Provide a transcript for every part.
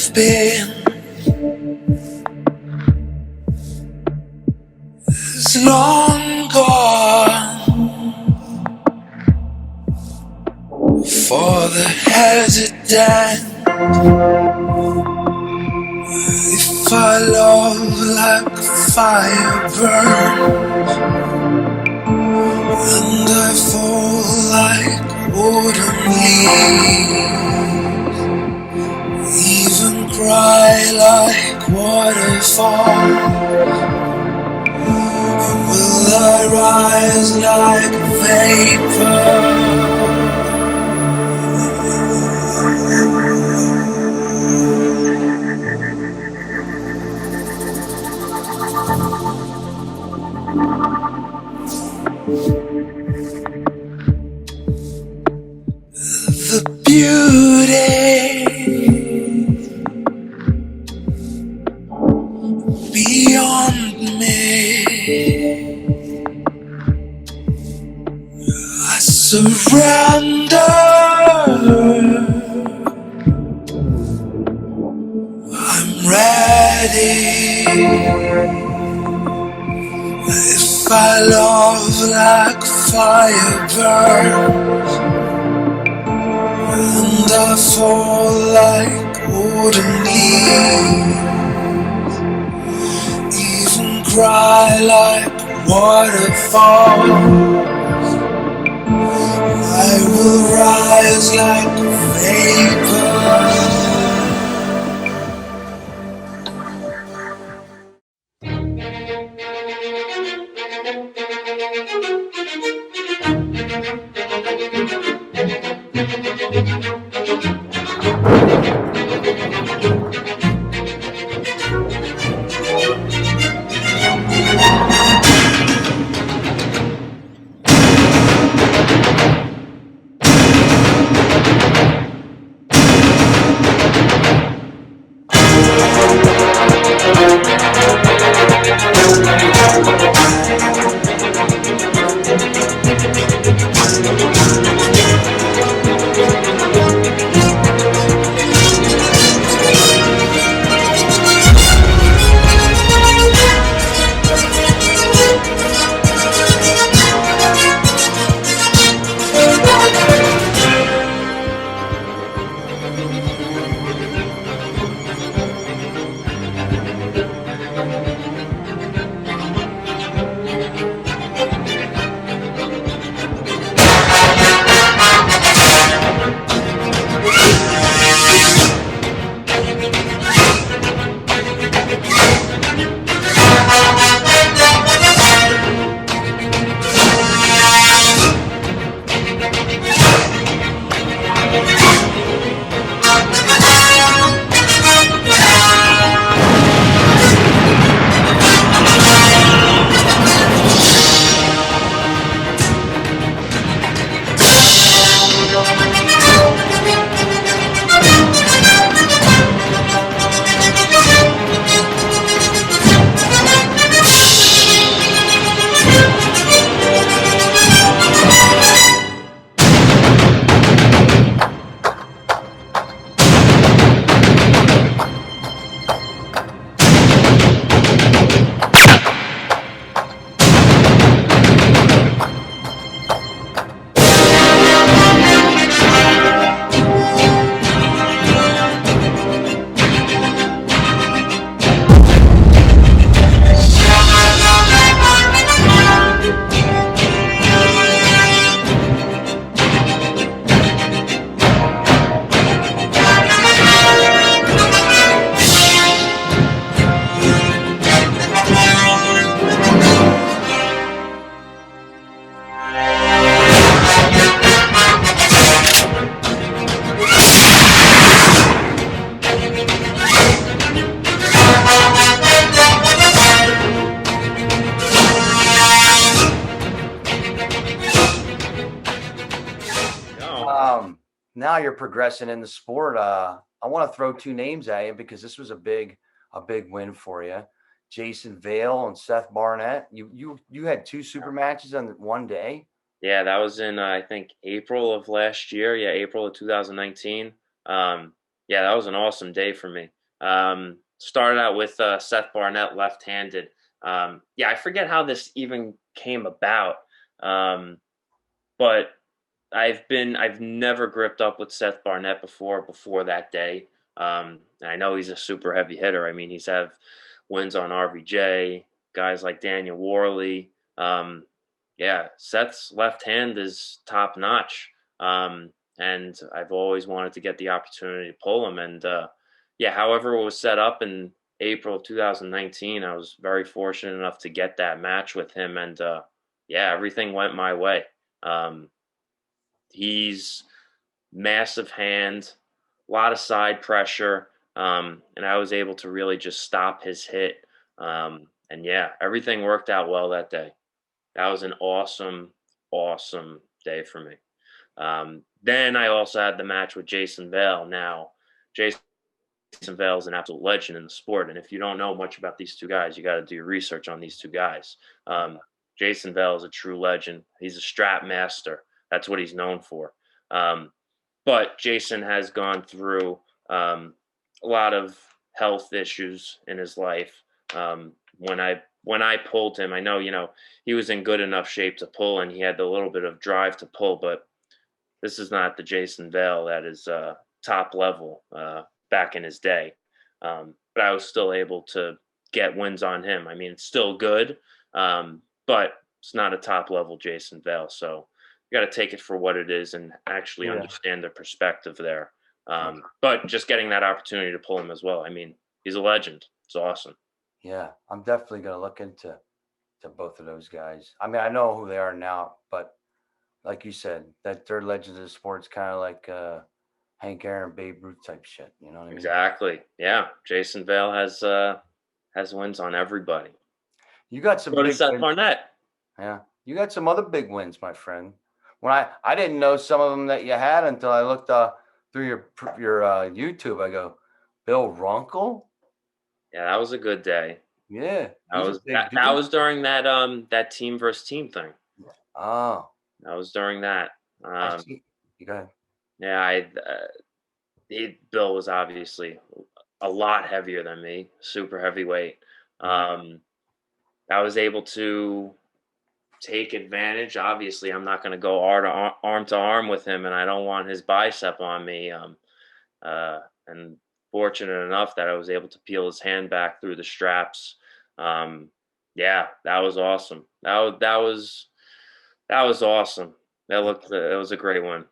have been is long gone. For the hesitant, if I love like fire burns, and I fall like autumn leaves, even cry like waterfall. Will I rise like vapor? The beauty beyond me, I surrender. I'm ready. If I love like fire burns, and I fall like autumn leaves, even cry like waterfall. I will rise like vapor. Now you're progressing in the sport. I want to throw two names at you because this was a big win for you. Jason Vale and Seth Barnett. You had two super matches on one day. Yeah, that was in I think April of last year. Yeah, April of 2019. Yeah, that was an awesome day for me. Started out with Seth Barnett left-handed. Yeah, I forget how this even came about, um, but I've never gripped up with Seth Barnett before that day. And I know he's a super heavy hitter. I mean, he's have wins on RVJ, guys like Daniel Worley. Yeah, Seth's left hand is top notch. And I've always wanted to get the opportunity to pull him. And yeah, however it was set up in April of 2019, I was very fortunate enough to get that match with him. And yeah, everything went my way. Um, He's massive hand, a lot of side pressure, and I was able to really just stop his hit. And yeah, everything worked out well that day. That was an awesome, awesome day for me. Then I also had the match with Jason Vale. Now, Jason Vale is an absolute legend in the sport, and if you don't know much about these two guys, you got to do your research on these two guys. Jason Vale is a true legend. He's a strap master. That's what he's known for. Um, but Jason has gone through a lot of health issues in his life. When I pulled him, I know he was in good enough shape to pull, and he had the little bit of drive to pull. But this is not the Jason Vale that is top level back in his day. But I was still able to get wins on him. I mean, it's still good, but it's not a top level Jason Vale. So you got to take it for what it is and actually Yeah. understand the perspective there. Okay. But just getting that opportunity to pull him as well. I mean, he's a legend. It's awesome. Yeah. I'm definitely gonna look into both of those guys. I mean, I know who they are now, but like you said, that third legends of the sport's kind of like Hank Aaron, Babe Ruth type shit. You know what I mean? Exactly. Yeah. Jason Vale has wins on everybody. You got some So does big Seth wins. Barnett. Yeah, you got some other big wins, my friend. When I didn't know some of them that you had until I looked through your YouTube. I go, Bill Runkle. Yeah, that was a good day. Yeah, That he's a was big that dude. was during that team versus team thing. Oh, That was during that. I Um, see. You got yeah, Bill was obviously a lot heavier than me, super heavyweight. mm, Um, I was able to take advantage. Obviously, I'm not going to go arm to arm with him, and I don't want his bicep on me. And fortunate enough that I was able to peel his hand back through the straps. Um, yeah, that was awesome. That was awesome. That was a great one.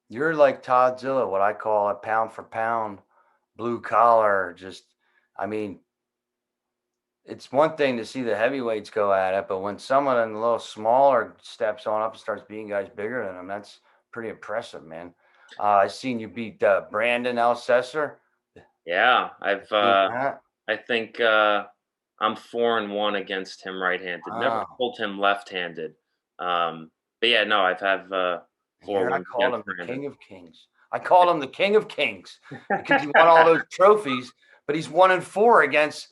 you're like Todd Zilla, what I call a pound for pound, blue collar. Just, I mean, it's one thing to see the heavyweights go at it, but when someone a little smaller steps on up and starts beating guys bigger than them, that's pretty impressive, man. I seen you beat Brandon Alcesser. Yeah, I've Seen that? I think I'm 4-1 against him right-handed. Never Wow. pulled him left-handed. Um, but yeah, no, I've have And four here I wins called against him the Brandon. King of Kings. I called him the King of Kings because he won all those trophies, but he's 1-4 against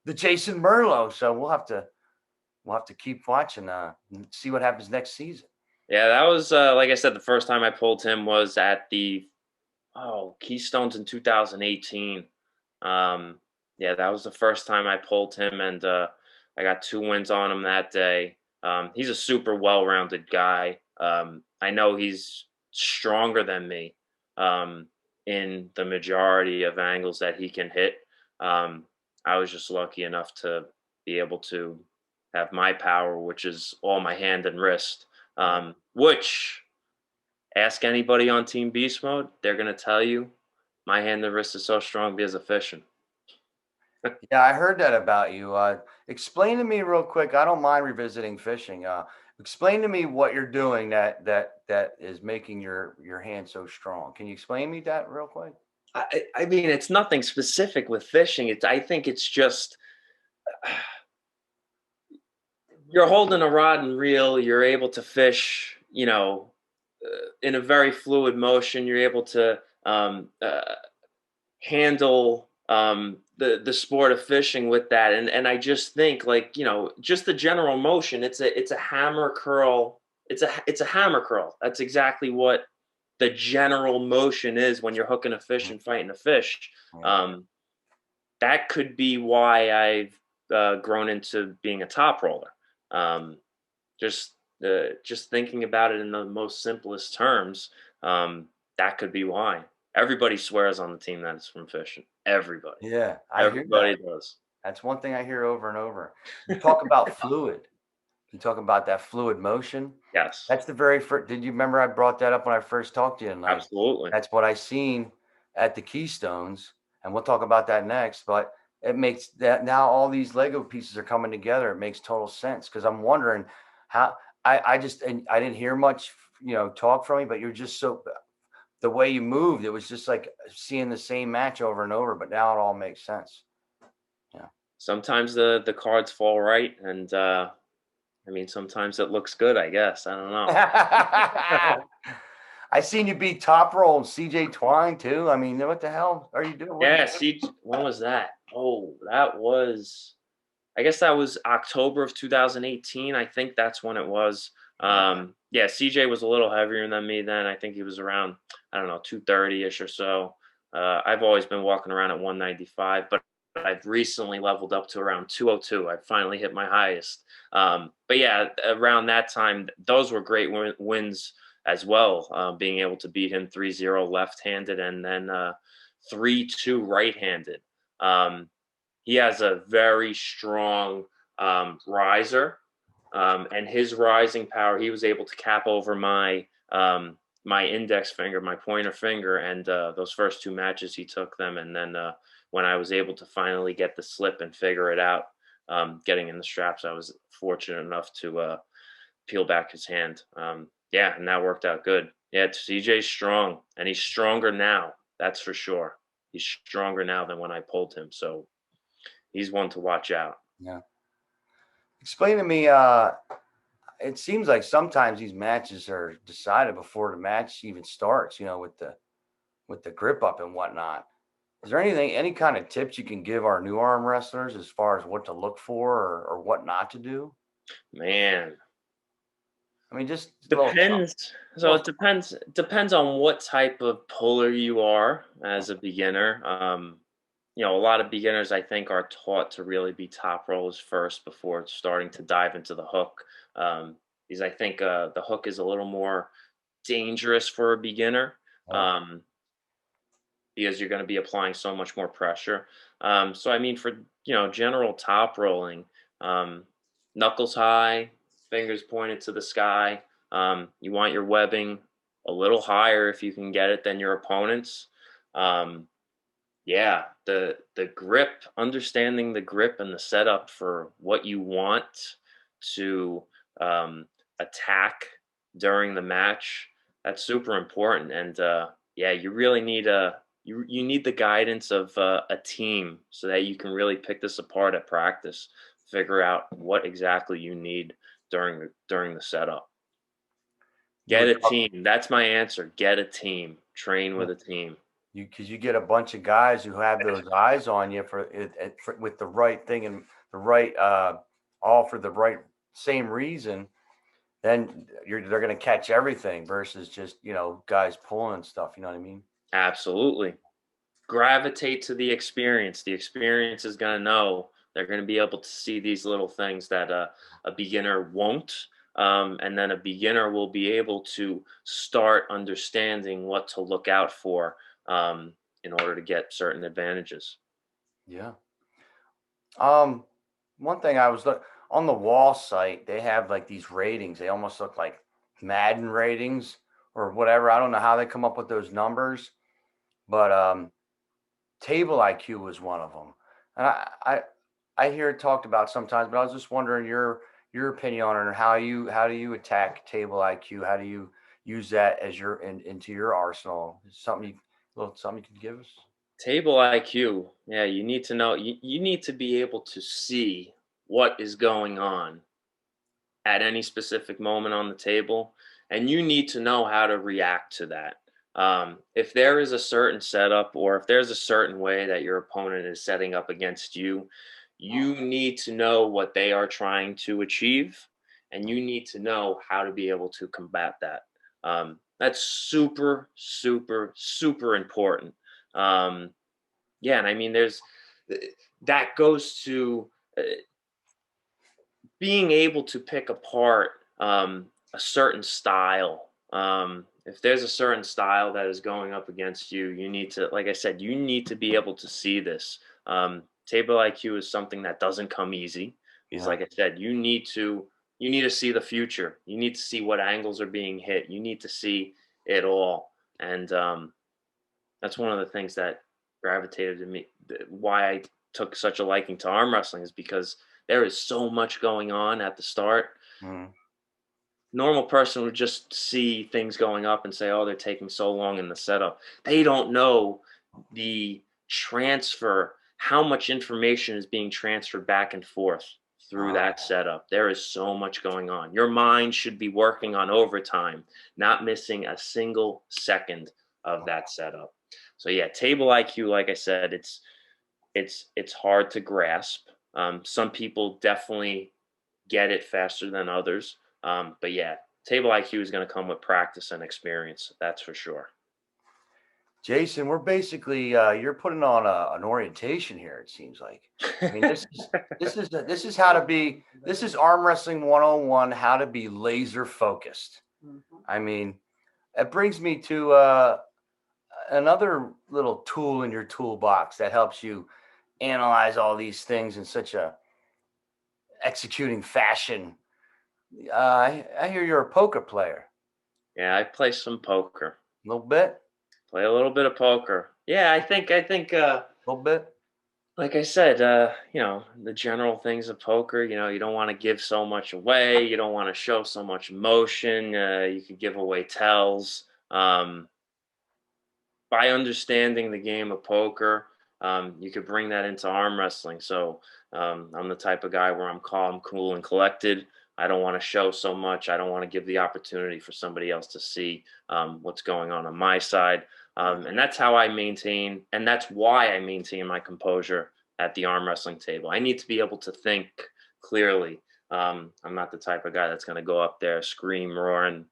the Jason Merlo. So we'll have to keep watching, and see what happens next season. Yeah, that was like I said, the first time I pulled him was at the Keystones in 2018. Um, yeah, that was the first time I pulled him, and I got 2 wins on him that day. He's a super well-rounded guy. I know he's stronger than me in the majority of angles that he can hit. Um, I was just lucky enough to be able to have my power, which is all my hand and wrist, Yeah. which ask anybody on Team Beast Mode, they're gonna tell you my hand and wrist is so strong because of fishing. Yeah, I heard that about you. Explain to me real quick. I don't mind revisiting fishing. Explain to me what you're doing that is making your hand so strong. Can you explain me that real quick? I mean, it's nothing specific with fishing. I think it's just you're holding a rod and reel. You're able to fish, in a very fluid motion. You're able to handle the sport of fishing with that, and I just think like just the general motion. It's a hammer curl. It's a hammer curl. That's exactly what the general motion is when you're hooking a fish and fighting a fish. Yeah. That could be why I've grown into being a top roller. Um, just thinking about it in the most simplest terms, that could be why. Everybody swears on the team that it's from fishing. Everybody. Yeah, I hear Everybody that. does. That's one thing I hear over and over. You talk about fluid. You talk about that fluid motion. Yes, That's the very first. Did you remember I brought that up when I first talked to you? And like, absolutely. that's what I seen at the Keystones, and we'll talk about that next. But it makes that now all these Lego pieces are coming together. It makes total sense because I'm wondering how I just and I didn't hear much, talk from you, but you're just so the way you moved. It was just like seeing the same match over and over. But now it all makes sense. Yeah. Sometimes the cards fall right, and I mean sometimes it looks good. I guess I don't know. I seen you beat Top Roll and CJ Twine too. I mean, what the hell are you doing? Yeah, see, when was that? Oh, that was, I guess that was October of 2018. I think that's when it was. Yeah, CJ was a little heavier than me then. I think he was around, I don't know, 230-ish or so. I've always been walking around at 195, but I've recently leveled up to around 202. I finally hit my highest. But yeah, around that time, those were great wins as well. Being able to beat him 3-0 left-handed and then 3-2 right-handed. He has a very strong riser, and his rising power, he was able to cap over my index finger, my pointer finger, and those first two matches he took them, and then when I was able to finally get the slip and figure it out, getting in the straps, I was fortunate enough to peel back his hand. Yeah, and that worked out good. Yeah, CJ's strong, and he's stronger now. That's for sure. He's stronger now than when I pulled him. So he's one to watch out. Yeah. Explain to me. It seems like sometimes these matches are decided before the match even starts. With the grip up and whatnot. Is there any kind of tips you can give our new arm wrestlers as far as what to look for or what not to do? Man, I mean, just a little something. depends. So it depends on what type of puller you are as a beginner. A lot of beginners I think are taught to really be top rollers first before starting to dive into the hook. Because I think the hook is a little more dangerous for a beginner. Oh, Um, because you're going to be applying so much more pressure. So I mean, for general top rolling, um, knuckles high, fingers pointed to the sky. You want your webbing a little higher if you can get it than your opponent's. Um, yeah, the grip, understanding the grip and the setup for what you want to attack during the match, that's super important. And yeah, you really need you need the guidance of a team so that you can really pick this apart at practice, figure out what exactly you need during the setup. you Get were a talk- team. That's my answer. Get a team. Train with a team. because you get a bunch of guys who have those eyes on you for it with the right thing and the right all for the right same reason. Then they're going to catch everything versus just guys pulling and stuff. You know what I mean? Absolutely. Gravitate to the experience. The experience is going to know. They're going to be able to see these little things that a beginner won't. And then a beginner will be able to start understanding what to look out for in order to get certain advantages. Yeah. Um, One thing I was on the wall site, they have like these ratings. They almost look like Madden ratings or whatever. I don't know how they come up with those numbers, but table IQ was one of them. And I hear it talked about sometimes, but I was just wondering your opinion on it and how do you attack table IQ? How do you use that as into your arsenal? Something something you can give us? Table IQ. Yeah, you need to know, you need to be able to see what is going on at any specific moment on the table, and you need to know how to react to that. If there is a certain setup or if there's a certain way that your opponent is setting up against you, you need to know what they are trying to achieve, and you need to know how to be able to combat that. That's super, super, super important. Yeah, and I mean, that goes to uh, being able to pick apart a certain style. If there's a certain style that is going up against you, you need to, like I said, you need to be able to see this. Table IQ is something that doesn't come easy because, Yeah. like I said, you need to see the future. You need to see what angles are being hit. You need to see it all, and that's one of the things that gravitated to me. Why I took such a liking to arm wrestling is because there is so much going on at the start. Mhm. Normal person would just see things going up and say, "Oh, they're taking so long in the setup." They don't know the transfer, how much information is being transferred back and forth through Uh, that setup. There is so much going on. Your mind should be working on overtime, not missing a single second of that setup. So yeah, table IQ, like I said, it's hard to grasp. Some people definitely get it faster than others. But yeah, table IQ is going to come with practice and experience. That's for sure. Jason, we're basically you're putting on an orientation here. It seems like. I mean, this is how to be. This is arm wrestling 101. How to be laser focused. I mean, it brings me to another little tool in your toolbox that helps you analyze all these things in such a executing fashion. I hear you're a poker player. Yeah, I play some poker. A little bit, Play a little bit of poker. Yeah, I think a little bit. like I said, the general things of poker, you don't want to give so much away, you don't want to show so much emotion, you could give away tells. By understanding the game of poker, you could bring that into arm wrestling. So I'm the type of guy where I'm calm, cool, and collected. I don't want to show so much. I don't want to give the opportunity for somebody else to see what's going on my side. And that's how I maintain, and that's why I maintain my composure at the arm wrestling table. I need to be able to think clearly. I'm not the type of guy that's going to go up there, scream, roar, and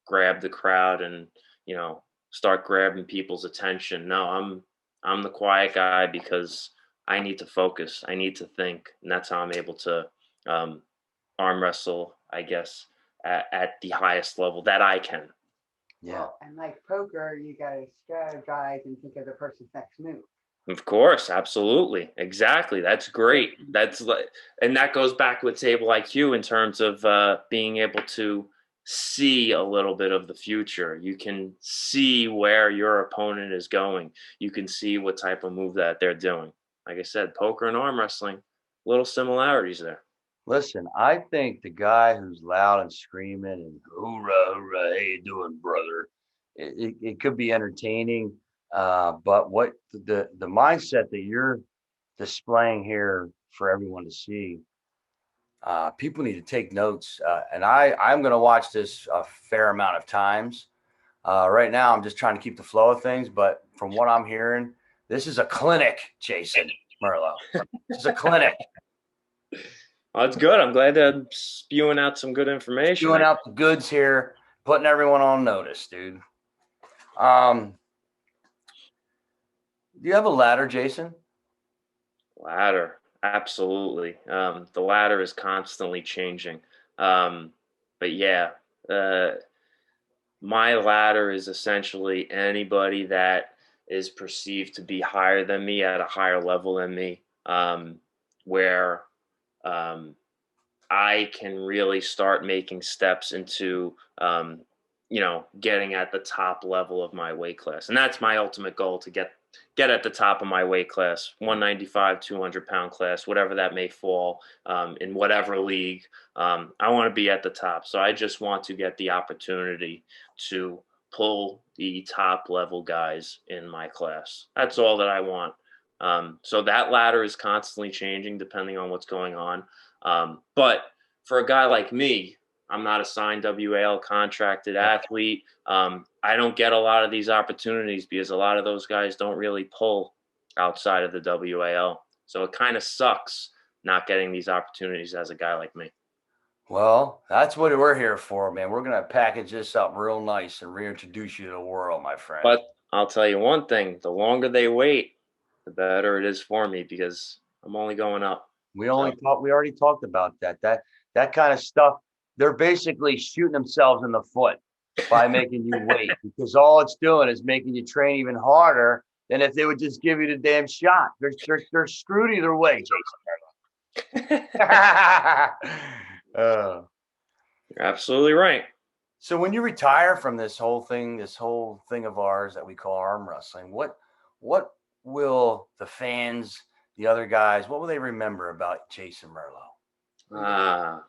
grab the crowd and, you know, start grabbing people's attention. No, I'm the quiet guy because I need to focus. I need to think, and that's how I'm able to um, arm wrestle, I guess, at the highest level that I can. Yeah. Well, and like poker, you gotta strategize and think of the person's next move. Of course, absolutely, exactly. That's great. And that goes back with table IQ in terms of being able to see a little bit of the future. You can see where your opponent is going. You can see what type of move that they're doing. Like I said, poker and arm wrestling, little similarities there. Listen, I think the guy who's loud and screaming and hoorah, hoorah, how you doing, brother? It could be entertaining, but what the mindset that you're displaying here for everyone to see, people need to take notes. And I'm going to watch this a fair amount of times. Right now, I'm just trying to keep the flow of things, but from what I'm hearing, this is a clinic, Jason Merlo. This is a clinic. Well, that's good. I'm glad they're spewing out some good information. Spewing out the goods here, putting everyone on notice, dude. Do you have a ladder, Jason? Ladder, absolutely. The ladder is constantly changing. But yeah, uh, my ladder is essentially anybody that is perceived to be higher than me at a higher level than me, where um, I can really start making steps into, getting at the top level of my weight class, and that's my ultimate goal to get at the top of my weight class, 195, 200-pound class, whatever that may fall in whatever league. I want to be at the top, so I just want to get the opportunity to pull the top level guys in my class. That's all that I want. So that ladder is constantly changing depending on what's going on. But for a guy like me, I'm not a signed WAL contracted athlete. I don't get a lot of these opportunities because a lot of those guys don't really pull outside of the WAL. So it kind of sucks not getting these opportunities as a guy like me. Well, that's what we're here for, man. We're going to package this up real nice and reintroduce you to the world, my friend. But I'll tell you one thing: the longer they wait, the better it is for me because I'm only going up. We already talked about that. That kind of stuff, they're basically shooting themselves in the foot by making you wait because all it's doing is making you train even harder than if they would just give you the damn shot. They're screwed either way, Jason. uh, You're absolutely right. so when you retire from this whole thing of ours that we call arm wrestling, what will the fans, the other guys, what will they remember about Jason Merlo? Ah,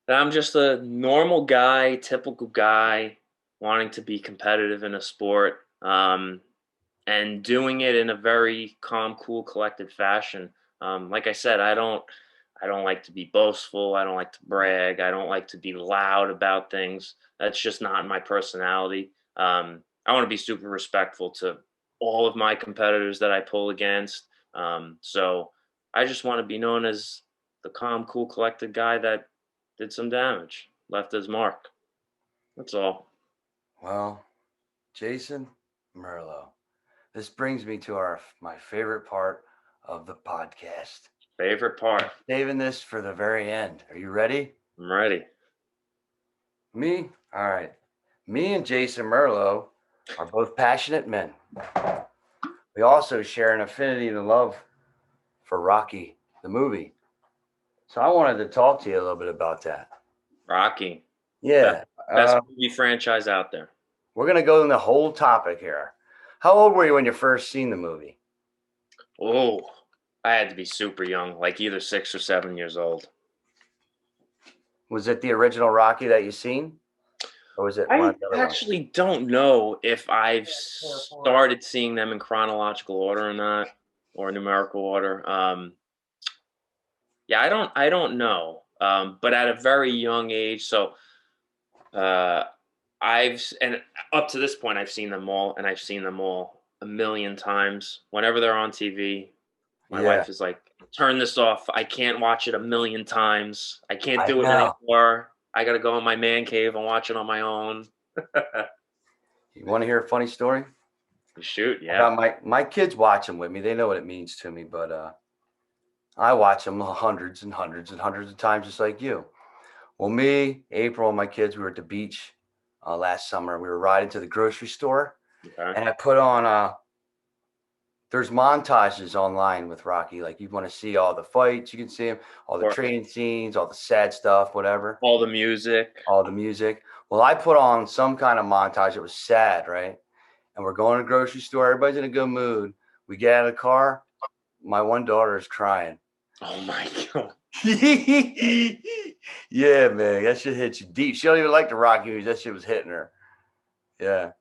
that I'm just a normal guy, typical guy, wanting to be competitive in a sport, and doing it in a very calm, cool, collected fashion. Like I said, I don't like to be boastful. I don't like to brag. I don't like to be loud about things. That's just not my personality. I want to be super respectful to all of my competitors that I pull against. So I just want to be known as the calm, cool, collected guy that did some damage, left his mark. That's all. Well, Jason Merlo, this brings me to my favorite part of the podcast. Favorite part. Saving this for the very end. Are you ready? I'm ready. Me? All right. Me and Jason Merlo are both passionate men. We also share an affinity and a love for Rocky, the movie. So I wanted to talk to you a little bit about that. Rocky. Yeah. Best movie franchise out there. We're going to go in the whole topic here. How old were you when you first seen the movie? Oh, I had to be super young, like either 6 or 7 years old. Was it the original Rocky that you seen? Or was it one I of the other ones? actually don't know if I've started seeing them in chronological order or not, or numerical order. Yeah, I don't know. But at a very young age, so uh, and up to this point, I've seen them all, and I've seen them all a million times. Whenever they're on TV, my Yeah, wife is like, "Turn this off. I can't watch it a million times. I can't I do it know. anymore. I got to go in my man cave and watch it on my own." You want to hear a funny story? Shoot, I yeah. got my kids watch them with me. They know what it means to me, but I watch them hundreds and hundreds and hundreds of times, just like you. Well, me, April, and my kids, we were at the beach last summer. We were riding to the grocery store, Okay. and I put on there's montages online with Rocky. Like you want to see all the fights, you can see them, all the Or training scenes, all the sad stuff, whatever, all the music. all the music. Well, I put on some kind of montage that was sad, right? And we're going to the grocery store. Everybody's in a good mood. We get out of the car. My one daughter is crying. Oh my god. Yeah, man, that shit hits you deep. She don't even like the Rocky movies. That shit was hitting her. Yeah.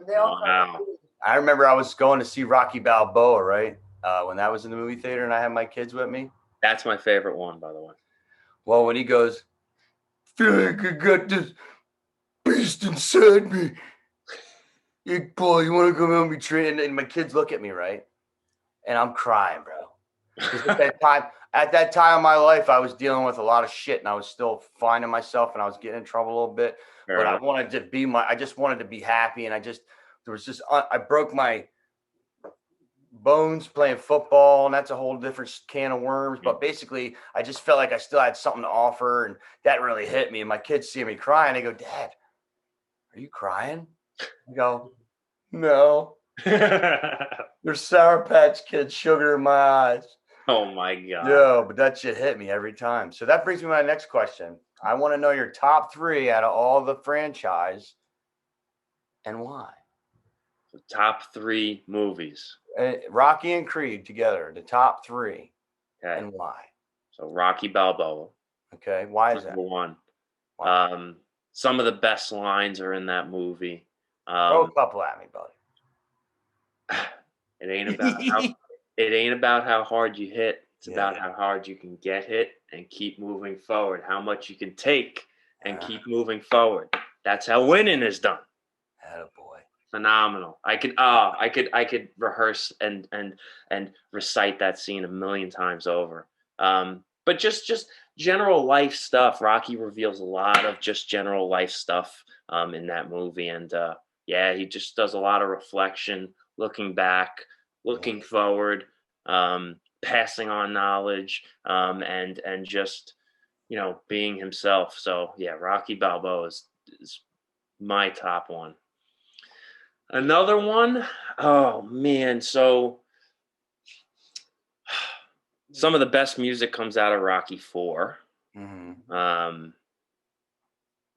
They all Wow. I remember I was going to see Rocky Balboa, right? When that was in the movie theater and I had my kids with me. That's my favorite one, by the way. Well, when he goes, feel like I got this beast inside me. Hey, Paul, you want to come help me train? And my kids look at me, right? And I'm crying, bro. Because at that time of my life, I was dealing with a lot of shit and I was still finding myself and I was getting in trouble a little bit. Fair But enough. I just wanted to be happy. And I broke my bones playing football, and that's a whole different can of worms. But basically, I just felt like I still had something to offer, and that really hit me. And my kids see me crying. They go, "Dad, are you crying?" I go, "No, there's Sour Patch Kids sugar in my eyes." Oh my god. Yeah, but that shit hit me every time. So that brings me to my next question. I want to know your top three out of all the franchise and why. The top 3 movies. Rocky and Creed together, the top three, Okay. and why. So Rocky Balboa. Okay, why is that? Number 1. Why? Some of the best lines are in that movie. Throw a couple at me, buddy. It ain't about how hard you hit. It's about how hard you can get hit and keep moving forward. How much you can take and keep moving forward. That's how winning is done. Attaboy. Phenomenal. I could rehearse and recite that scene a million times over. But just general life stuff. Rocky reveals a lot of just general life stuff in that movie, and yeah, he just does a lot of reflection, looking back, looking forward, passing on knowledge, and just being himself. So yeah, Rocky Balboa is my top one. Another one, oh man, so some of the best music comes out of Rocky 4.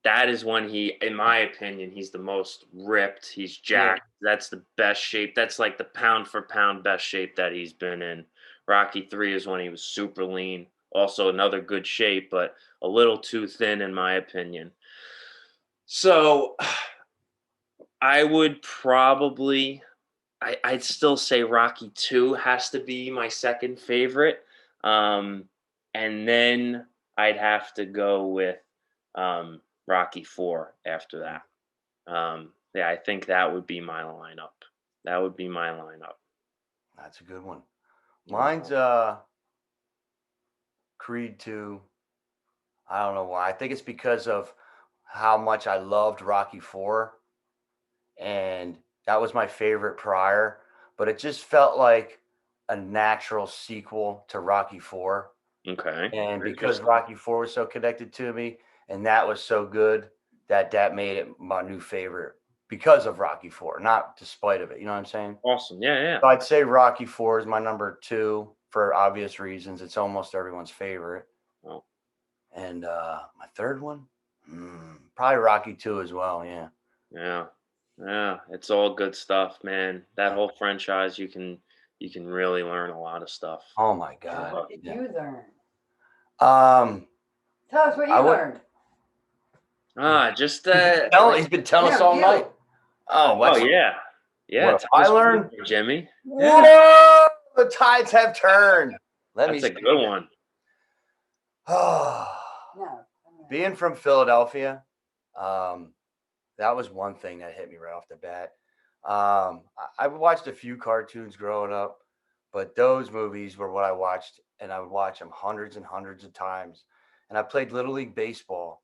That is when he, in my opinion, he's the most ripped. He's jacked. That's the best shape. That's like the pound for pound best shape that he's been in. Rocky 3 is when he was super lean. Also another good shape, but a little too thin in my opinion. So I would probably, I'd still say Rocky 2 has to be my second favorite. And then I'd have to go with Rocky 4 after that. Yeah, I think that would be my lineup. That would be my lineup. That's a good one. Mine's Creed 2. I don't know why. I think it's because of how much I loved Rocky 4. And that was my favorite prior. But it just felt like a natural sequel to Rocky 4. Okay. And because Rocky 4 was so connected to me and that was so good, that made it my new favorite because of Rocky 4, not despite of it. You know what I'm saying? Awesome. Yeah, yeah. So I'd say Rocky 4 is my number 2 for obvious reasons. It's almost everyone's favorite. Oh. And my third one, probably Rocky 2 as well. Yeah. Yeah. Yeah. It's all good stuff, man. That whole franchise, you can really learn a lot of stuff. Oh my God. What did you learn? Tell us what you learned. Just he's been telling us all night. Oh yeah. Yeah. What I learned, Jimmy. Whoa, the tides have turned. That's a good one. Being from Philadelphia, that was one thing that hit me right off the bat. I watched a few cartoons growing up, but those movies were what I watched, and I would watch them hundreds and hundreds of times. And I played Little League Baseball,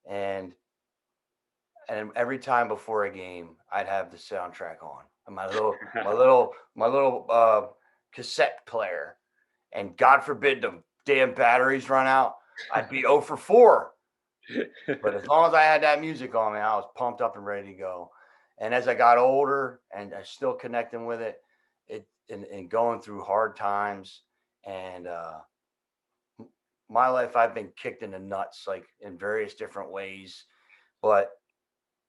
and every time before a game, I'd have the soundtrack on, and my little cassette player. And God forbid the damn batteries run out, I'd be 0 for 4. But as long as I had that music on, man, I was pumped up and ready to go. And as I got older and I still connecting with it, and going through hard times, and my life, I've been kicked in the nuts, like in various different ways, but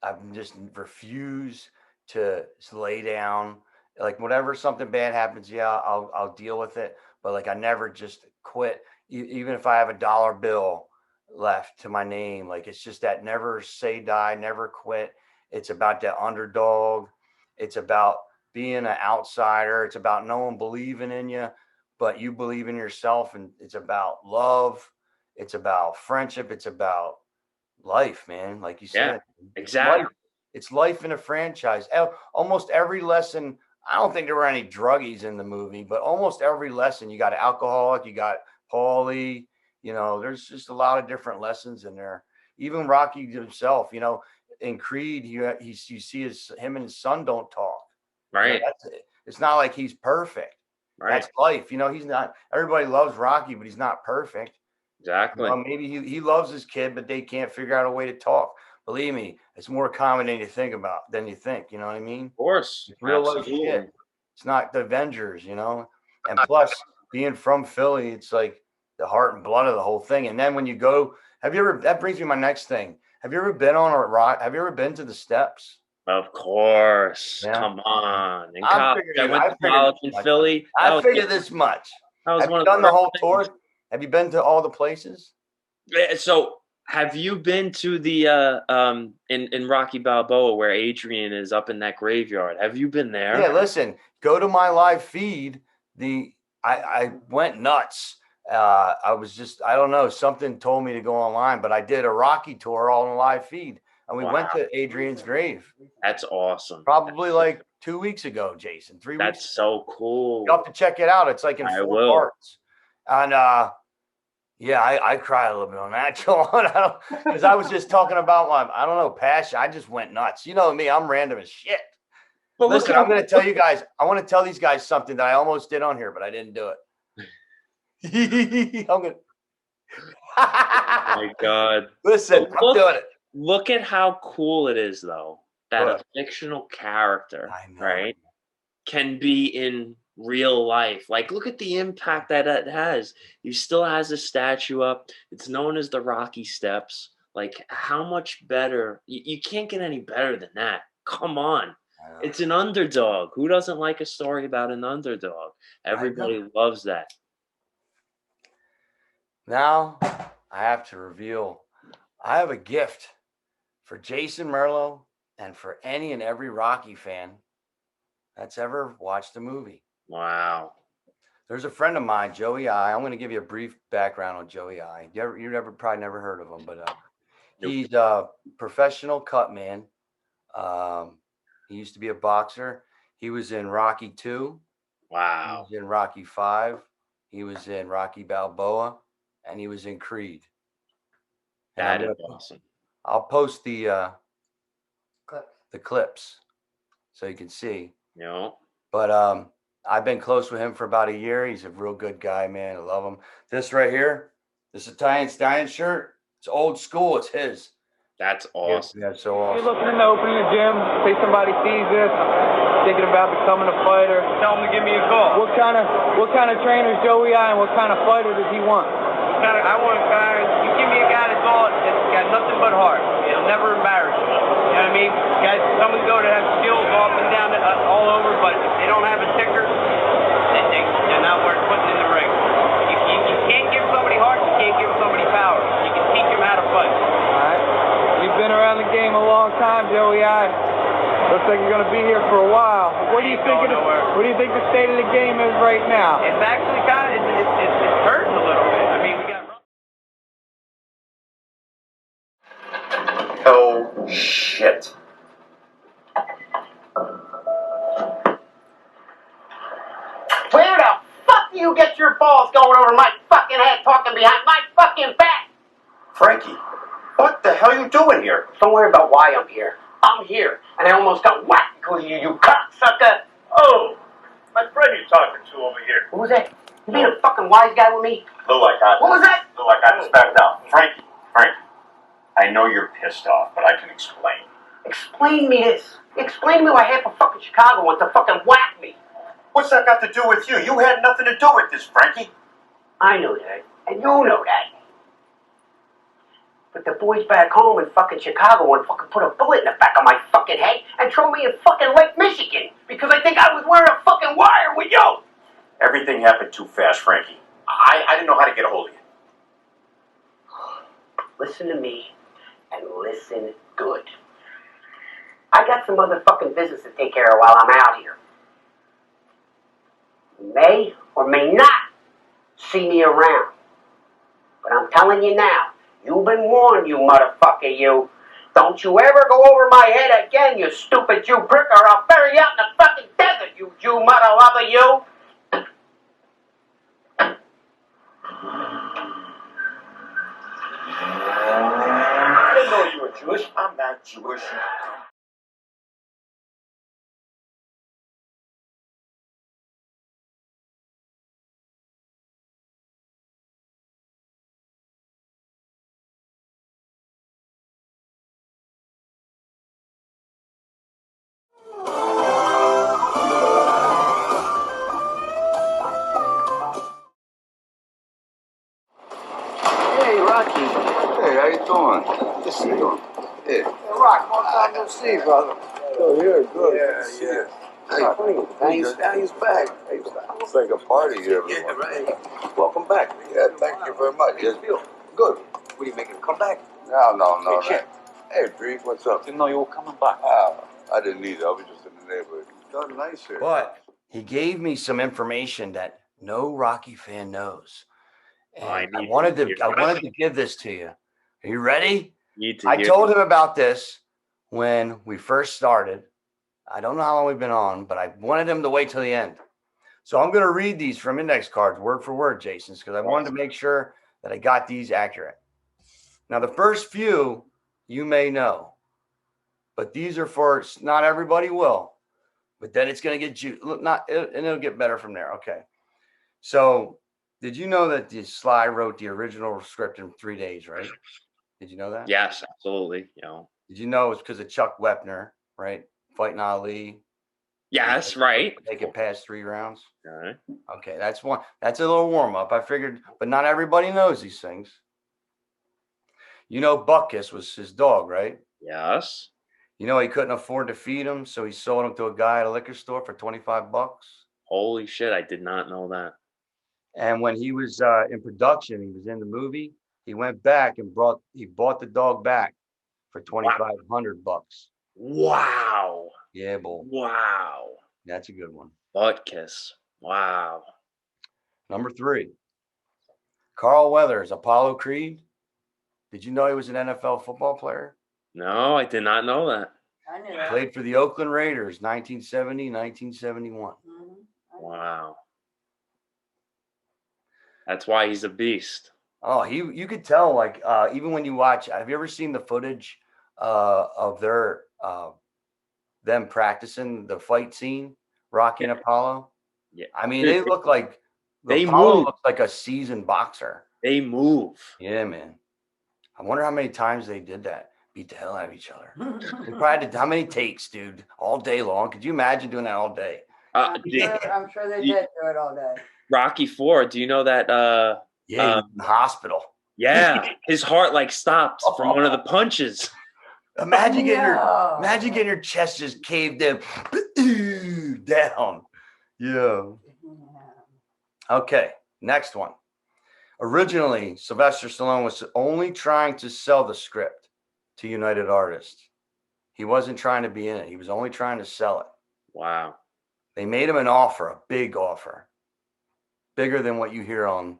I've just refused to lay down. Like whenever something bad happens, yeah, I'll deal with it. But like I never just quit, even if I have a dollar bill left to my name. Like it's just that never say die, never quit. It's about that underdog. It's about being an outsider. It's about no one believing in you, but you believe in yourself. And it's about love. It's about friendship. It's about life, man. Like you said, exactly. It's life in a franchise. Almost every lesson. I don't think there were any druggies in the movie, but almost every lesson, you got an alcoholic, you got Paulie, there's just a lot of different lessons in there. Even Rocky himself, in Creed, you see him and his son don't talk. Right. It's not like he's perfect. Right. That's life. He's not, everybody loves Rocky, but he's not perfect. Exactly. Maybe he loves his kid, but they can't figure out a way to talk. Believe me, it's more common than you think. You know what I mean? Of course. It's real life shit. It's not the Avengers, And plus, being from Philly, it's like the heart and blood of the whole thing. And then when you go, that brings me to my next thing. Have you ever been on a rock? Have you ever been to the steps? Of course. Yeah. Come on. I went to college in Philly. I figured this much. Have you done the whole tour? Have you been to all the places? So have you been to the in Rocky Balboa where Adrian is up in that graveyard? Have you been there? Yeah, listen, go to my live feed. I went nuts. I don't know, something told me to go online, but I did a Rocky tour all on the live feed. And we went to Adrian's grave. That's awesome. Probably like 2 weeks ago, Jason. 3 weeks. That's so cool. You have to check it out. It's like in 4 parts. And Yeah, I cry a little bit on that, John. Because I was just talking about my, I don't know, passion. I just went nuts. You know me, I'm random as shit. But Listen, I'm going to tell you guys, I want to tell these guys something that I almost did on here, but I didn't do it. I'm going to. oh my God. Listen, But I'm doing it. Look at how cool it is, though, that a fictional character, I know. right, can be in real life. Like, look at the impact that it has. He still has a statue up. It's known as the Rocky Steps. Like, how much better? You can't get any better than that. Come on. It's an underdog. Who doesn't like a story about an underdog? Everybody loves that. Now I have to reveal I have a gift for Jason Merlo and for any and every Rocky fan that's ever watched the movie. Wow. There's a friend of mine, Joey I. I'm going to give you a brief background on Joey I. You probably never heard of him, but he's a professional cut man. He used to be a boxer. He was in Rocky 2. Wow. He was in Rocky 5. He was in Rocky Balboa, and he was in Creed. And That is awesome. I'll post the clips so you can see. Yeah. But I've been close with him for about a year. He's a real good guy, man. I love him. This right here, this Italian Stallion shirt, it's old school. It's his. That's awesome. Yeah, so awesome. You're looking into opening a gym. Say somebody sees this, thinking about becoming a fighter. Tell him to give me a call. What kind of trainer is Joey I, and what kind of fighter does he want? I want a guy. You give me a guy that's got nothing but heart. He'll never embarrass you. You know what I mean? Guys, some of go to have skills up and down, all over, but if they don't have a ticker, they're not worth putting in the ring. You can't give somebody heart. You can't give somebody power. You can teach them how to fight. All right. You've been around the game a long time, Joey I. Looks like you're going to be here for a while. What do you think the state of the game is right now? It's actually kind of it's hurting a little bit. I mean, we got. Oh shit. Where the fuck do you get your balls going over my fucking head talking behind my fucking back? Frankie, what the hell are you doing here? Don't worry about why I'm here. I'm here, and I almost got whacked because you cocksucker. Oh, my friend you're talking to over here. Who was that? You being a fucking wise guy with me? Look like I. What was that? Look like I just backed out. Frankie, I know you're pissed off, but I can explain. Explain me this. Explain to me why half of fucking Chicago wants to fucking whack me. What's that got to do with you? You had nothing to do with this, Frankie. I know that, and you know that. But the boys back home in fucking Chicago want to fucking put a bullet in the back of my fucking head and throw me in fucking Lake Michigan because I think I was wearing a fucking wire with you. Everything happened too fast, Frankie. I didn't know how to get a hold of you. Listen to me and listen good. I got some other fucking business to take care of while I'm out here. You may or may not see me around. But I'm telling you now, you've been warned, you motherfucker, you. Don't you ever go over my head again, you stupid Jew prick, or I'll bury you out in the fucking desert, you Jew mother lover, you. I didn't know you were Jewish. I'm not Jewish. Hey, Rocky. Hey, how you doing? Good to see you. Hey. Hey, Rock, long time no see, brother. Oh, yeah, good. Yeah. Hey, Stallion's back. It's like a party here, everyone. Yeah, right. Welcome back. Yeah, thank you very much. Yes. Good. What are you making? Come back? No. Hey, Bree, what's up? Didn't know you were coming back. I didn't either. I was just in the neighborhood. It's done nice here. But he gave me some information that no Rocky fan knows. And I wanted to give this to you. Are you ready? I told him about this when we first started. I don't know how long we've been on, but I wanted him to wait till the end. So I'm going to read these from index cards word for word, Jason's, because I wanted to make sure that I got these accurate. Now, the first few you may know, but these are for not everybody will. But then it's going to get and it'll get better from there. Okay. So, did you know that Sly wrote the original script in 3 days? Right? Did you know that? Yes, absolutely. Did you know it's because of Chuck Wepner, right? Fighting Ali. Yes, right. Make it past 3 rounds. All right. Okay, that's one. That's a little warm up. I figured, but not everybody knows these things. You know, Buckus was his dog, right? Yes. You know, he couldn't afford to feed him, so he sold him to a guy at a liquor store for $25. Holy shit! I did not know that. And when he was in production, he was in the movie. He went back and bought the dog back for $2,500. Wow. Yeah, boy. Wow. That's a good one. Butt kiss. Wow. Number 3. Carl Weathers, Apollo Creed. Did you know he was an NFL football player? No, I did not know that. I knew that. Played for the Oakland Raiders, 1970, 1971. Wow. That's why he's a beast. Oh, you could tell, like, even when you watch, have you ever seen the footage of them practicing the fight scene, Rocky and Apollo? Yeah. I mean, they look like They Apollo move. looks like a seasoned boxer. They move. Yeah, man. I wonder how many times they did that. Beat the hell out of each other. They probably did how many takes, dude? All day long. Could you imagine doing that all day? I'm sure they did do it all day. Rocky IV. Do you know that? Yeah, he was in the hospital. Yeah, his heart like stopped from one of the punches. Imagine getting your chest just caved in down. Yeah. Okay, next one. Originally, Sylvester Stallone was only trying to sell the script to United Artists. He wasn't trying to be in it. He was only trying to sell it. Wow. They made him an offer, a big offer, bigger than what you hear on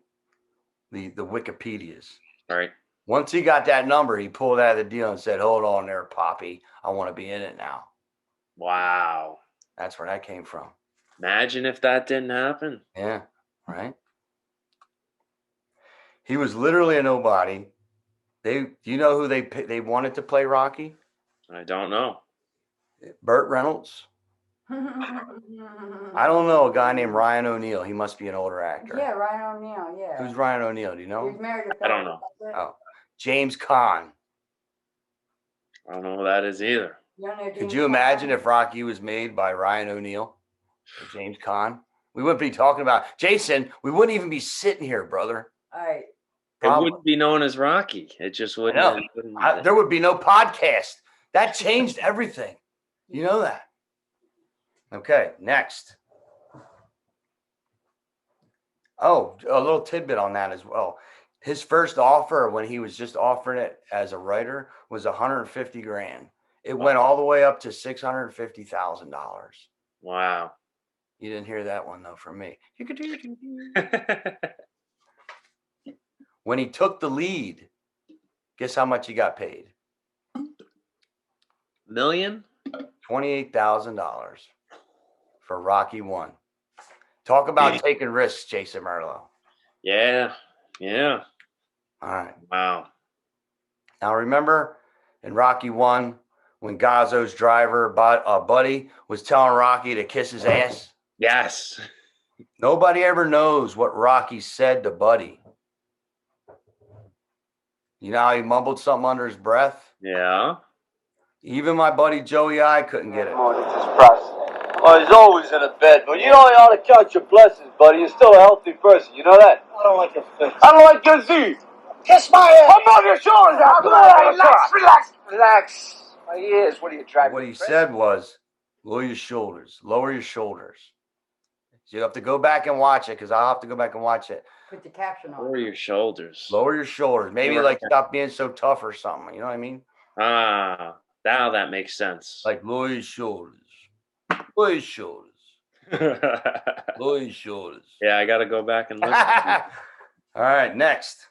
the Wikipedias. All right. Once he got that number, he pulled out of the deal and said, "Hold on there, Poppy. I want to be in it now." Wow. That's where that came from. Imagine if that didn't happen. Yeah, right? He was literally a nobody. Do you know who they wanted to play Rocky? I don't know. Burt Reynolds. I don't know a guy named Ryan O'Neal. He must be an older actor. Yeah, Ryan O'Neal. Yeah. Who's Ryan O'Neal? Do you know? He's married to I don't know. Oh, James Caan. I don't know who that is either. Could you imagine if Rocky was made by Ryan O'Neal or James Caan? We wouldn't be talking about Jason. We wouldn't even be sitting here, brother. All right. It wouldn't be known as Rocky. It just wouldn't. There would be no podcast. That changed everything. You know that. Okay, next. Oh, a little tidbit on that as well. His first offer when he was just offering it as a writer was $150,000. It went all the way up to $650,000. Wow. You didn't hear that one though from me. You could do When he took the lead, guess how much he got paid? $1,000,000? $28,000 for Rocky 1. Talk about taking risks, Jason Merlo. Yeah. Yeah. All right. Wow. Now remember in Rocky 1 when Gazzo's driver, Buddy, was telling Rocky to kiss his ass? Yes. Nobody ever knows what Rocky said to Buddy. You know how he mumbled something under his breath? Yeah. Even my buddy Joey I couldn't get it. Well, he's always in a bed, but you know you ought to count your blessings, buddy. You're still a healthy person, you know that? I don't like your face. I don't like your Z. Kiss my ass. I'm on your shoulders now. Come on, Relax. My ears. What are you driving? What he said was, lower your shoulders. Lower your shoulders. So you have to go back and watch it because I'll have to go back and watch it. Put the caption on. Lower your shoulders. Lower your shoulders. Maybe like stop being so tough or something. You know what I mean? Ah, now that makes sense. Like lower your shoulders. Lower your shoulders. Lower your shoulders. Yeah, I got to go back and listen. All right, next.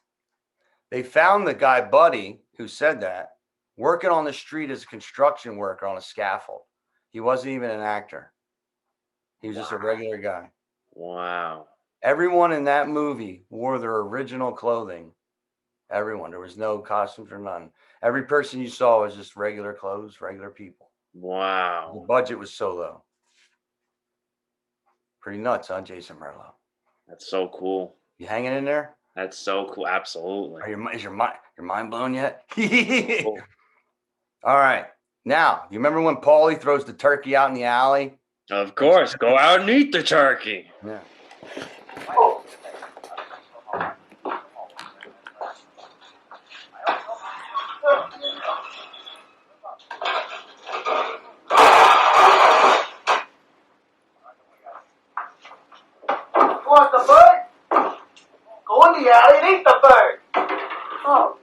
They found the guy, Buddy, who said that, working on the street as a construction worker on a scaffold. He wasn't even an actor. He was just a regular guy. Wow. Everyone in that movie wore their original clothing Everyone. There was no costumes or none. Every person you saw was just regular clothes, regular people. The Wow. budget was so low. Pretty nuts, huh, Jason Merlo? That's so cool. You hanging in there? That's so cool. Absolutely. Is your mind blown yet? Cool. All right. Now, you remember when Paulie throws the turkey out in the alley? Of course. Go out and eat the turkey. Yeah. Want the bird? Go in the alley and eat the bird. Oh.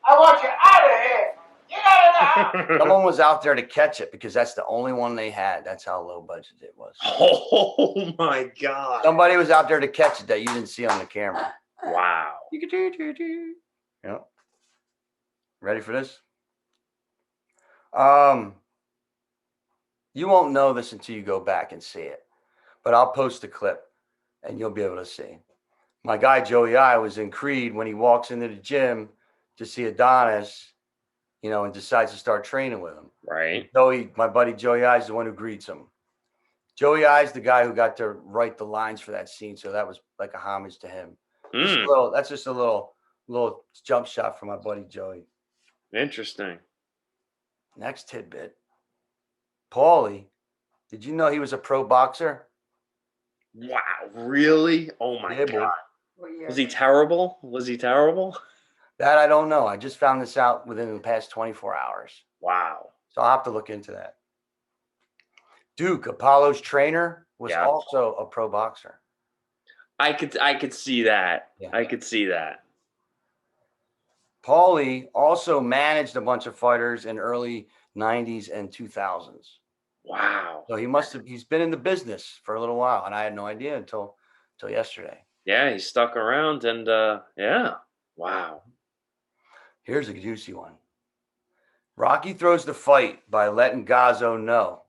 I want you out of here. Get out of the house. Someone was out there to catch it because that's the only one they had. That's how low budget it was. Oh my God. Somebody was out there to catch it that you didn't see on the camera. Wow. Yep. Ready for this? You won't know this until you go back and see it, but I'll post a clip and you'll be able to see. My guy Joey I was in Creed when he walks into the gym to see Adonis, and decides to start training with him. Right. Joey, my buddy Joey I is the one who greets him. Joey I is the guy who got to write the lines for that scene, so that was like a homage to him. That's just a little jump shot from my buddy Joey. Interesting. Next tidbit. Paulie, did you know he was a pro boxer? Wow. Really? Oh my Yeah, boy. God. What year? Was he terrible? Was he terrible? That I don't know. I just found this out within the past 24 hours. Wow. So I'll have to look into that. Duke, Apollo's trainer, was Yeah. also a pro boxer. I could see that. Yeah. I could see that. Paulie also managed a bunch of fighters in early 90s and 2000s. Wow. So he's been in the business for a little while, and I had no idea until yesterday. Yeah, he stuck around and yeah. Wow. Here's a juicy one. Rocky throws the fight by letting Gazzo know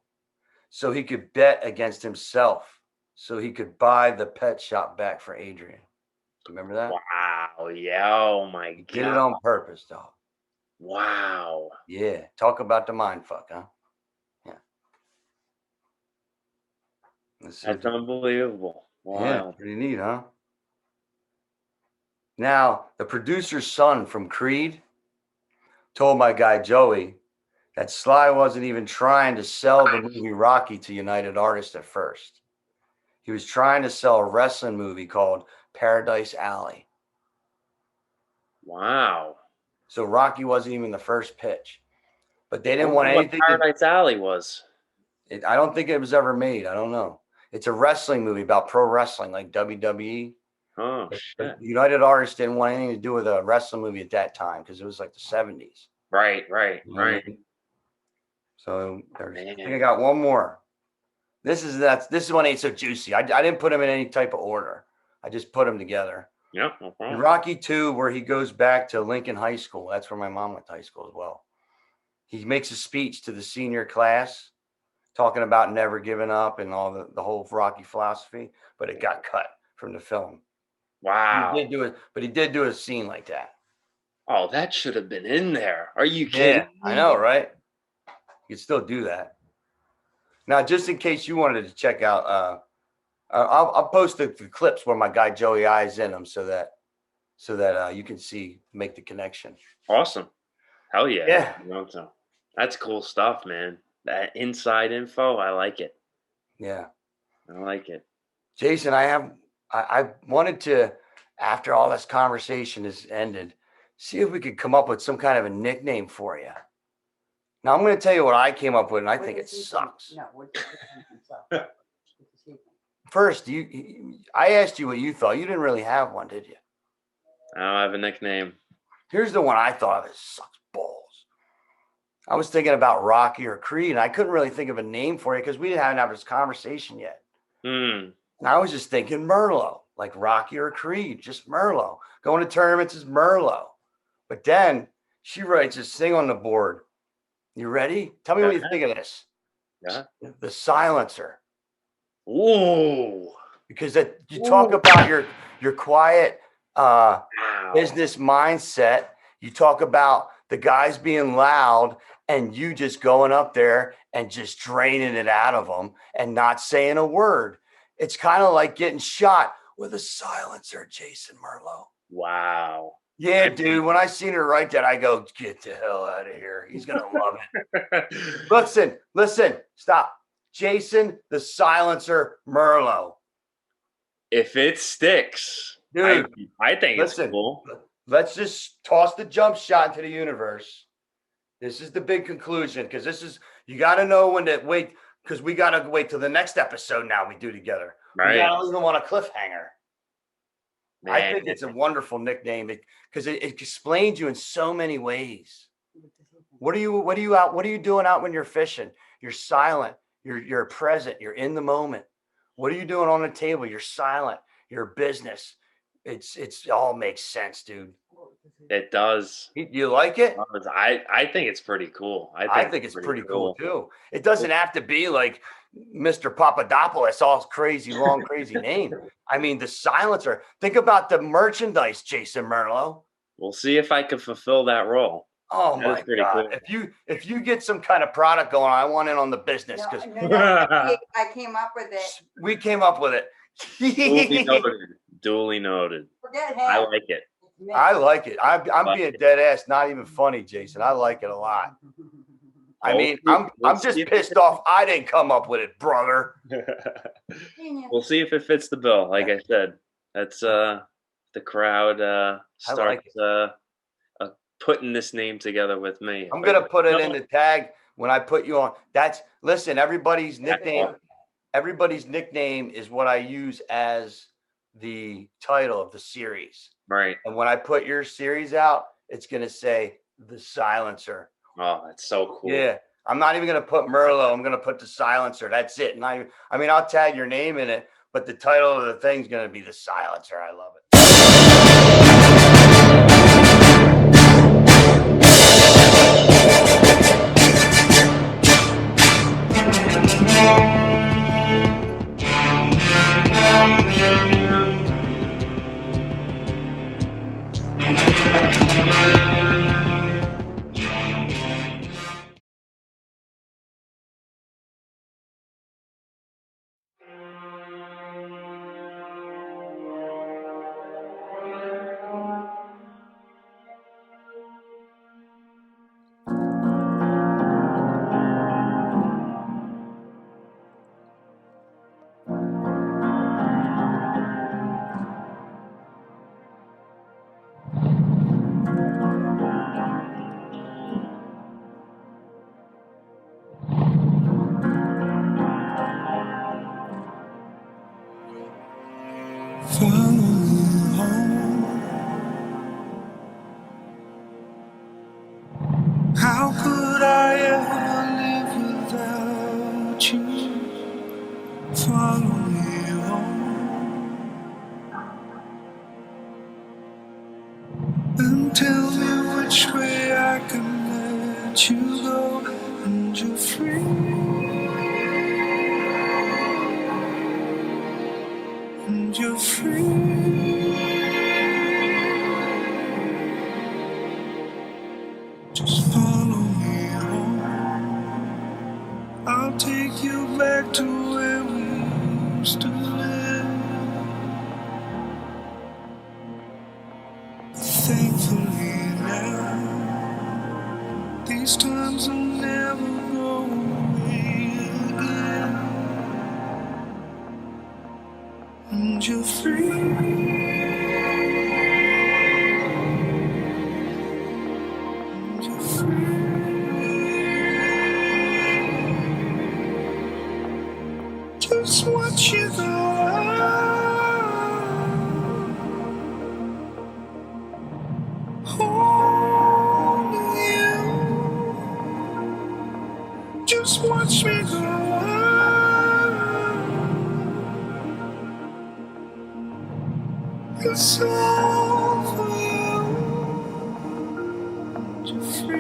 so he could bet against himself so he could buy the pet shop back for Adrian. Remember that? Wow. Yeah. Oh my God. Did it on purpose, dog. Wow. Yeah. Talk about the mind fuck, huh? Yeah. That's unbelievable. Wow. Yeah, pretty neat, huh? Now, the producer's son from Creed told my guy Joey that Sly wasn't even trying to sell the movie Rocky to United Artists at first. He was trying to sell a wrestling movie called Paradise Alley. Wow. So Rocky wasn't even the first pitch. But they didn't want anything. Paradise Alley was. I don't think it was ever made. I don't know. It's a wrestling movie about pro wrestling, like WWE. Oh, But shit. United Artists didn't want anything to do with a wrestling movie at that time because it was like the 70s. Right. You know what I Right. mean? So I Man. think I got one more. This is one ain't so juicy. I didn't put them in any type of order. I just put them together. Yep. No In problem. Rocky 2, where he goes back to Lincoln High School. That's where my mom went to high school as well. He makes a speech to the senior class talking about never giving up and all the whole Rocky philosophy, but it got cut from the film. Wow. He did do a scene like that. Oh, that should have been in there. Are you kidding? Yeah, I know, right? You can still do that. Now, just in case you wanted to check out, I'll post the clips where my guy Joey I is in them so that you can make the connection. Awesome. Hell yeah. Yeah. That's cool stuff, man. That inside info, I like it. Yeah. I like it. Jason, I wanted to, after all this conversation has ended, see if we could come up with some kind of a nickname for you. Now, I'm going to tell you what I came up with, and I think it sucks. No, what does he think? First, I asked you what you thought. You didn't really have one, did you? I don't have a nickname. Here's the one I thought of. It sucks balls. I was thinking about Rocky or Creed, and I couldn't really think of a name for you because we didn't have this conversation yet. And I was just thinking Merlo, like Rocky or Creed, just Merlo. Going to tournaments is Merlo. But then she writes this thing on the board. You ready? Tell me what you think of this. Yeah. The silencer. Ooh. Because you talk about your quiet, Wow. business mindset. You talk about the guys being loud and you just going up there and just draining it out of them and not saying a word. It's kind of like getting shot with a silencer, Jason Merlo. Wow. Yeah, dude. When I seen her write that, I go, get the hell out of here. He's going to love it. Listen, stop. Jason, the silencer, Merlo. If it sticks, Dude, I think it's cool. Let's just toss the jump shot into the universe. This is the big conclusion, because you got to know when to wait, because we got to wait till the next episode now we do together. Right. We don't even want a cliffhanger. Man. I think it's a wonderful nickname because it explains you in so many ways. What are you doing out when you're fishing? You're silent. You're present. You're in the moment. What are you doing on the table? You're silent. You're business. It all makes sense, dude. It does. You like it? I think it's pretty cool. I think it's pretty cool too. It doesn't have to be like Mr. Papadopoulos, all crazy, long, crazy name. I mean, the silencer. Think about the merchandise, Jason Merlo. We'll see if I can fulfill that role. Oh my God! Cool. If you get some kind of product going, I want in on the business because I came up with it. We came up with it. Duly noted. Forget him. I like it. I like it. I'm being dead ass. Not even funny, Jason. I like it a lot. I mean, I'm just pissed off. I didn't come up with it, brother. We'll see if it fits the bill. Like I said, that's the crowd starts putting this name together with me. I'm gonna put it in the tag when I put you on. Listen. Everybody's nickname is what I use as the title of the series. Right. And when I put your series out, it's gonna say The Silencer. Oh, that's so cool. Yeah. I'm not even going to put Merlo. I'm going to put The Silencer. That's it. And I mean, I'll tag your name in it, but the title of the thing's going to be The Silencer. I love it. How could I ever live without you? Follow me home and tell me which way I can let you go, and you're free, and you're free. Just follow me home. I'll take you back to where we used to live. Thankfully now, these times will never go away again. And you're free. Just watch you go. Holding you. Just watch me go. It's all for you. You're free.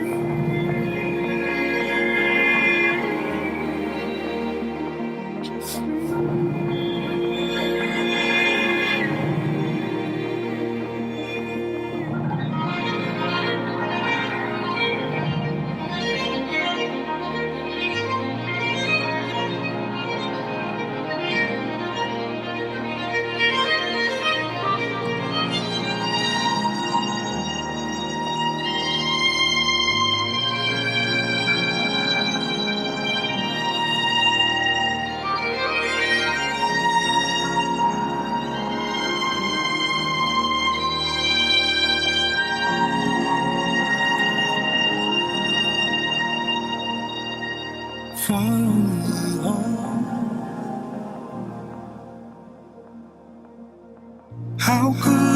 How could